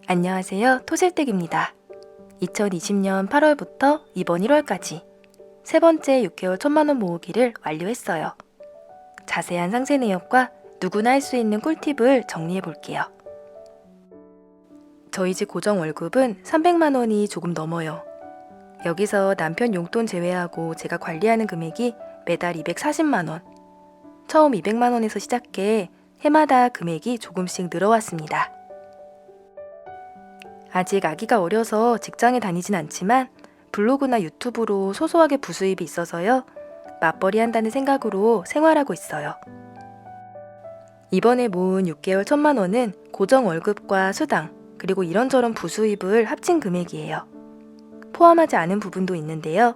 안녕하세요. 토실댁입니다. 2020년 8월부터 이번 1월까지 세 번째 6개월 1000만원 모으기를 완료했어요. 자세한 상세 내역과 누구나 할 수 있는 꿀팁을 정리해 볼게요. 저희 집 고정 월급은 300만원이 조금 넘어요. 여기서 남편 용돈 제외하고 제가 관리하는 금액이 매달 240만원. 처음 200만원에서 시작해 해마다 금액이 조금씩 늘어왔습니다. 아직 아기가 어려서 직장에 다니진 않지만 블로그나 유튜브로 소소하게 부수입이 있어서요. 맞벌이 한다는 생각으로 생활하고 있어요. 이번에 모은 6개월 1000만원은 고정 월급과 수당, 그리고 이런저런 부수입을 합친 금액이에요. 포함하지 않은 부분도 있는데요.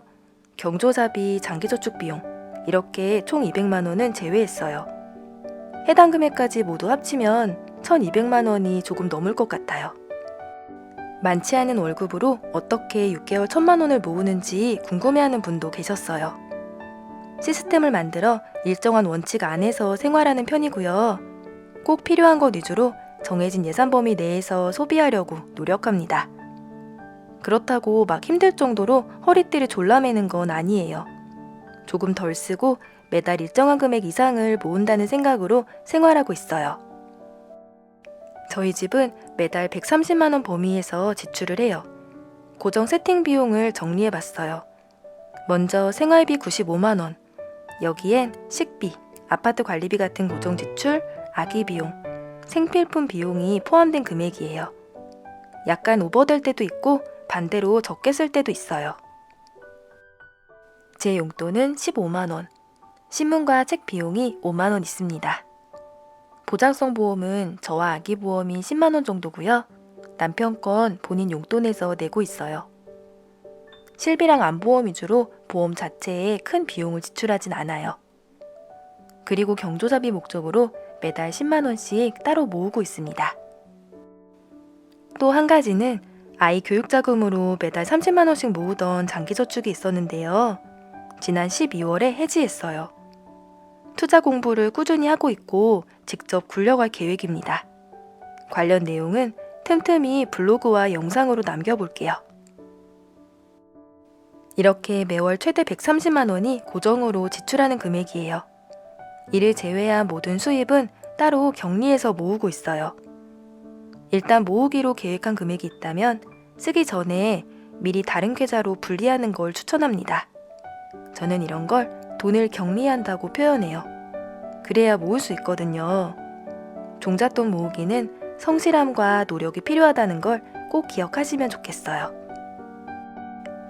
경조사비, 장기저축 비용, 이렇게 총 200만원은 제외했어요. 해당 금액까지 모두 합치면 1200만원이 조금 넘을 것 같아요. 많지 않은 월급으로 어떻게 6개월 1000만원을 모으는지 궁금해하는 분도 계셨어요. 시스템을 만들어 일정한 원칙 안에서 생활하는 편이고요. 꼭 필요한 것 위주로 정해진 예산 범위 내에서 소비하려고 노력합니다. 그렇다고 막 힘들 정도로 허리띠를 졸라매는 건 아니에요. 조금 덜 쓰고 매달 일정한 금액 이상을 모은다는 생각으로 생활하고 있어요. 저희 집은 매달 130만원 범위에서 지출을 해요. 고정 세팅 비용을 정리해 봤어요. 먼저 생활비 95만원, 여기엔 식비, 아파트 관리비 같은 고정 지출, 아기 비용, 생필품 비용이 포함된 금액이에요. 약간 오버될 때도 있고 반대로 적게 쓸 때도 있어요. 제 용돈은 15만원, 신문과 책 비용이 5만원 있습니다. 보장성 보험은 저와 아기 보험이 10만원 정도고요. 남편 건 본인 용돈에서 내고 있어요. 실비랑 안보험 위주로 보험 자체에 큰 비용을 지출하진 않아요. 그리고 경조사비 목적으로 매달 10만원씩 따로 모으고 있습니다. 또 한 가지는 아이 교육자금으로 매달 30만원씩 모으던 장기저축이 있었는데요. 지난 12월에 해지했어요. 투자 공부를 꾸준히 하고 있고 직접 굴려갈 계획입니다. 관련 내용은 틈틈이 블로그와 영상으로 남겨볼게요. 이렇게 매월 최대 130만원이 고정으로 지출하는 금액이에요. 이를 제외한 모든 수입은 따로 격리해서 모으고 있어요. 일단 모으기로 계획한 금액이 있다면 쓰기 전에 미리 다른 계좌로 분리하는 걸 추천합니다. 저는 이런 걸 돈을 격리한다고 표현해요. 그래야 모을 수 있거든요. 종잣돈 모으기는 성실함과 노력이 필요하다는 걸 꼭 기억하시면 좋겠어요.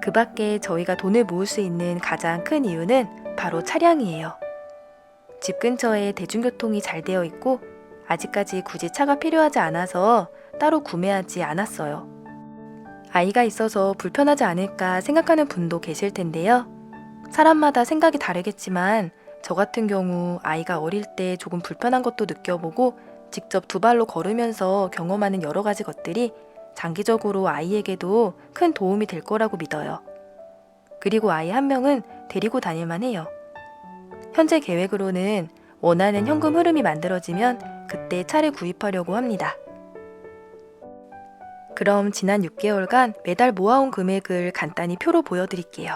그 밖에 저희가 돈을 모을 수 있는 가장 큰 이유는 바로 차량이에요. 집 근처에 대중교통이 잘 되어 있고 아직까지 굳이 차가 필요하지 않아서 따로 구매하지 않았어요. 아이가 있어서 불편하지 않을까 생각하는 분도 계실 텐데요. 사람마다 생각이 다르겠지만 저 같은 경우 아이가 어릴 때 조금 불편한 것도 느껴보고 직접 두 발로 걸으면서 경험하는 여러 가지 것들이 장기적으로 아이에게도 큰 도움이 될 거라고 믿어요. 그리고 아이 한 명은 데리고 다닐만 해요. 현재 계획으로는 원하는 현금 흐름이 만들어지면 그때 차를 구입하려고 합니다. 그럼 지난 6개월간 매달 모아온 금액을 간단히 표로 보여드릴게요.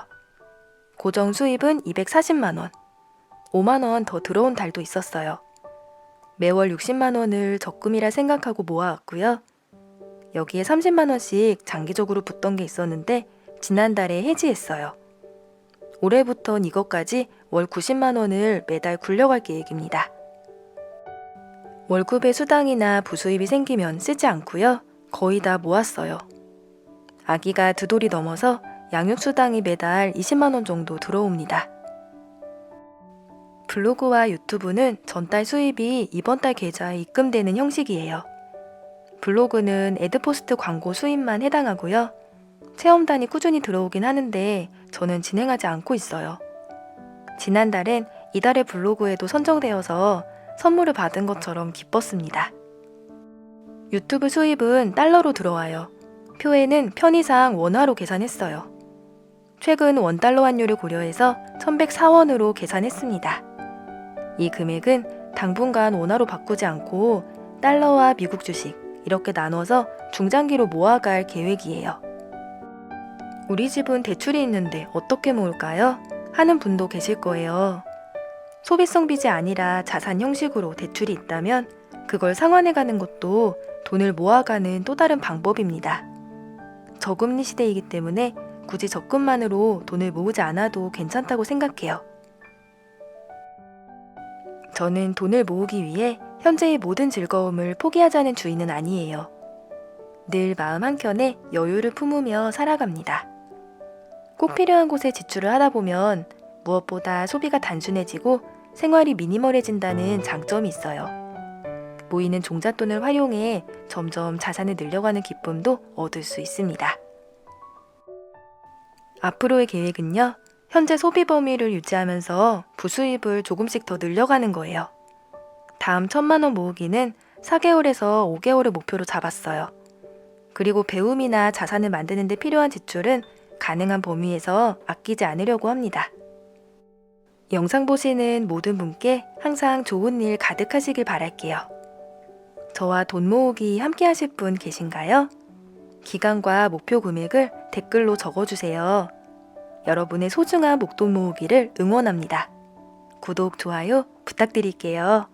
고정 수입은 240만원, 5만원 더 들어온 달도 있었어요. 매월 60만원을 적금이라 생각하고 모아왔고요. 여기에 30만원씩 장기적으로 붙던 게 있었는데 지난달에 해지했어요. 올해부턴 이것까지 월 90만원을 매달 굴려갈 계획입니다. 월급에 수당이나 부수입이 생기면 쓰지 않고요. 거의 다 모았어요. 아기가 2돌이 넘어서 양육수당이 매달 20만원 정도 들어옵니다. 블로그와 유튜브는 전달 수입이 이번 달 계좌에 입금되는 형식이에요. 블로그는 애드포스트 광고 수입만 해당하고요. 체험단이 꾸준히 들어오긴 하는데 저는 진행하지 않고 있어요. 지난달엔 이달의 블로그에도 선정되어서 선물을 받은 것처럼 기뻤습니다. 유튜브 수입은 달러로 들어와요. 표에는 편의상 원화로 계산했어요. 최근 원달러 환율을 고려해서 1104원으로 계산했습니다. 이 금액은 당분간 원화로 바꾸지 않고 달러와 미국 주식 이렇게 나눠서 중장기로 모아갈 계획이에요. 우리 집은 대출이 있는데 어떻게 모을까요? 하는 분도 계실 거예요. 소비성 빚이 아니라 자산 형식으로 대출이 있다면 그걸 상환해가는 것도 돈을 모아가는 또 다른 방법입니다. 저금리 시대이기 때문에 굳이 적금만으로 돈을 모으지 않아도 괜찮다고 생각해요. 저는 돈을 모으기 위해 현재의 모든 즐거움을 포기하자는 주의는 아니에요. 늘 마음 한켠에 여유를 품으며 살아갑니다. 꼭 필요한 곳에 지출을 하다 보면 무엇보다 소비가 단순해지고 생활이 미니멀해진다는 장점이 있어요. 모이는 종잣돈을 활용해 점점 자산을 늘려가는 기쁨도 얻을 수 있습니다. 앞으로의 계획은요, 현재 소비 범위를 유지하면서 부수입을 조금씩 더 늘려가는 거예요. 다음 1,000만 원 모으기는 4개월에서 5개월을 목표로 잡았어요. 그리고 배움이나 자산을 만드는 데 필요한 지출은 가능한 범위에서 아끼지 않으려고 합니다. 영상 보시는 모든 분께 항상 좋은 일 가득하시길 바랄게요. 저와 돈 모으기 함께 하실 분 계신가요? 기간과 목표 금액을 댓글로 적어주세요. 여러분의 소중한 목돈 모으기를 응원합니다. 구독, 좋아요 부탁드릴게요.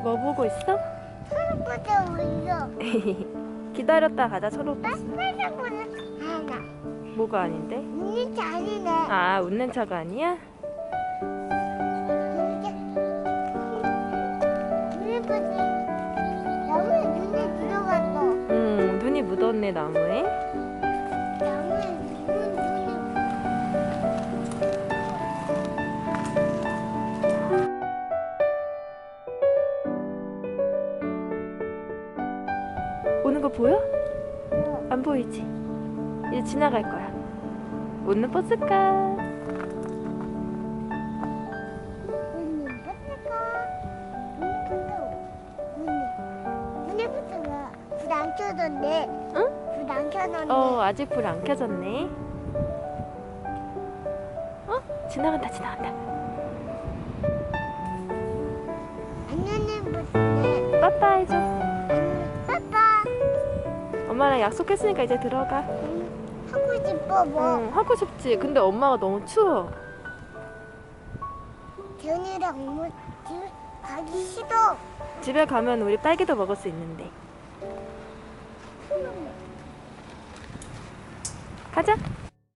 뭐 보고 있어? 초록보다 올려. 기다렸다 가자. 초록빛. 빨간보다 하나. 뭐가 아닌데? 눈이 잘이네. 아, 웃는 차가 아니야? 나무에 눈이 들어갔어. 눈이 묻었네, 나무에. 나무에 눈이. 오는 거 보여? 안 보이지? 이제 지나갈 거야. 웃는 버스카. 눈이 붙어가 불 안 켜졌네. 응? 불 안 켜졌네. 아직 불 안 켜졌네. 지나간다, 지나간다. 안녕히 붙네. 빠빠 해줘. 빠빠. 엄마랑 약속했으니까 이제 들어가. 하고 싶어 뭐. 응, 하고 싶지. 근데 엄마가 너무 추워. 재훈이랑 엄마 집 가기 싫어. 집에 가면 우리 딸기도 먹을 수 있는데. 가자.